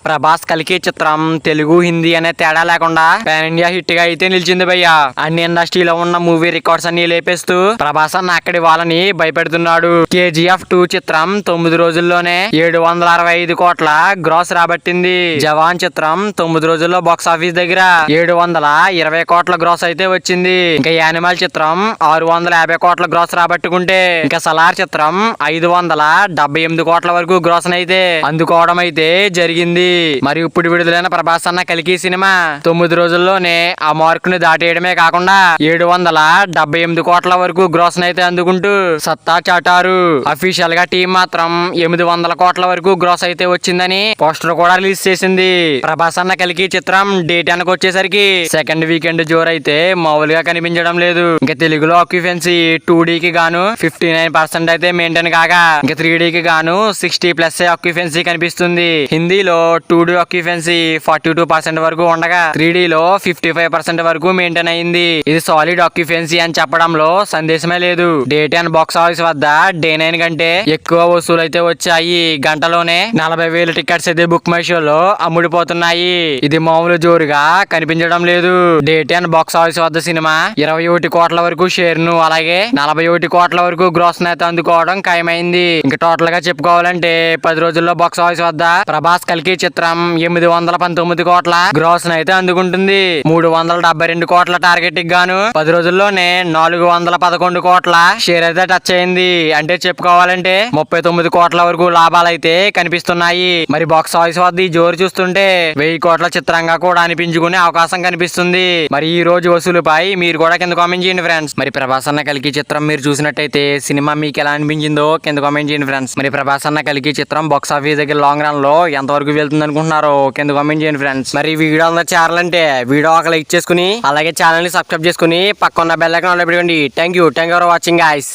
ప్రభాస్ కలికి చిత్రం తెలుగు హిందీ అనే తేడా లేకుండా పాన్ ఇండియా హిట్ గా అయితే నిలిచింది భయ్యా. అన్ని ఇండస్ట్రీలో ఉన్న మూవీ రికార్డ్స్ అన్ని లేపేస్తూ ప్రభాస్ అన్న అక్కడి వాళ్ళని భయపెడుతున్నాడు. కేజీఎఫ్ 2 చిత్రం 9 రోజుల్లోనే 765 కోట్ల గ్రాస్ రాబట్టింది. జవాన్ చిత్రం 9 రోజుల్లో బాక్స్ ఆఫీస్ దగ్గర 720 కోట్ల గ్రాస్ అయితే వచ్చింది. ఇంకా యానిమల్ చిత్రం 650 కోట్ల గ్రాస్ రాబట్టుకుంటే ఇంకా సలార్ చిత్రం 578 కోట్ల వరకు గ్రాస్ అయితే అందుకోవడం అయితే జరిగింది. మరి ఇప్పుడు విడుదలైన ప్రభాస్ అన్న కలికి సినిమా 9 రోజుల్లోనే ఆ మార్క్ ని దాటేయడమే కాకుండా 778 కోట్ల వరకు గ్రాస్ అయితే అందుకుంటూ సత్తా చాటారు. అఫీషియల్ గా టీం మాత్రం 800 కోట్ల వరకు గ్రాస్ అయితే వచ్చిందని పోస్టర్ కూడా రిలీజ్ చేసింది. ప్రభాస్ అన్న కలికి చిత్రం డేట్ అనకు వచ్చేసరికి సెకండ్ వీకెండ్ జోర్ అయితే మామూలుగా కనిపించడం లేదు. ఇంకా తెలుగులో ఆక్యుపెన్సీ 2D కి గాను 59% అయితే మెయింటైన్ కాగా ఇంకా 3D కి గాను 60+ ఆక్యుపెన్సీ కనిపిస్తుంది. హిందీలో 2D ఆక్యుపెన్సీ 42% వరకు ఉండగా 3D లో 55% వరకు మెయింటైన్ అయింది. ఇది సాలిడ్ ఆక్యుపెన్సీ అని చెప్పడంలో సందేశమే లేదు. డే 10 బాక్స్ ఆఫీస్ వద్ద డే 9 కంటే ఎక్కువ వసూలు అయితే వచ్చాయి. గంటలోనే 40,000 టికెట్స్ అయితే బుక్ మై షోలో అమ్ముడిపోతున్నాయి. ఇది మామూలు జోరుగా కనిపించడం లేదు. డే 10 బాక్స్ ఆఫీస్ వద్ద సినిమా 21 కోట్ల వరకు షేర్ ను అలాగే 41 కోట్ల వరకు గ్రాస్ అయితే అందుకోవడం ఖాయమైంది. ఇంకా టోటల్ గా చెప్పుకోవాలంటే 10 రోజుల్లో బాక్స్ ఆఫీస్ వద్ద ప్రభాస్ కలికి చిత్రం 819 కోట్ల గ్రాస్ అయితే అందుకుంటుంది. 372 కోట్ల టార్గెట్ కి గాను 10 రోజుల్లోనే 411 కోట్ల షేర్ అయితే టచ్ అయింది. అంటే చెప్పుకోవాలంటే 39 కోట్ల వరకు లాభాలు అయితే కనిపిస్తున్నాయి. మరి బాక్స్ ఆఫీస్ వద్ద ఈ జోరు చూస్తుంటే 1000 కోట్ల చిత్రంగా కూడా అనిపించుకునే అవకాశం కనిపిస్తుంది. మరి ఈ రోజు వసూలుపై మీరు కూడా కింద కామెంట్ చేయండి ఫ్రెండ్స్. మరి ప్రభాస్ అన్న కలికి చిత్రం మీరు చూసినట్టయితే సినిమా మీకు ఎలా అనిపించిందో కింద కామెంట్ చేయండి ఫ్రెండ్స్. మరి ప్రభాస్ అన్న కలికి చిత్రం బాక్స్ ఆఫీస్ దగ్గర లాంగ్ రన్ లో ఎంతవరకు వెళ్తుంది అనుకుంటున్నారో కింద కామెంట్ చేయండి ఫ్రెండ్స్. మరి వీడియో అందరూ చేరాలంటే వీడియో ఒక లైక్ చేసుకుని అలాగే ఛానల్ ని సబ్స్క్రైబ్ చేసుకుని పక్కన బెల్ ఐకాన్ ఆన్ లో పెట్టుకోండి. Thank you for watching guys.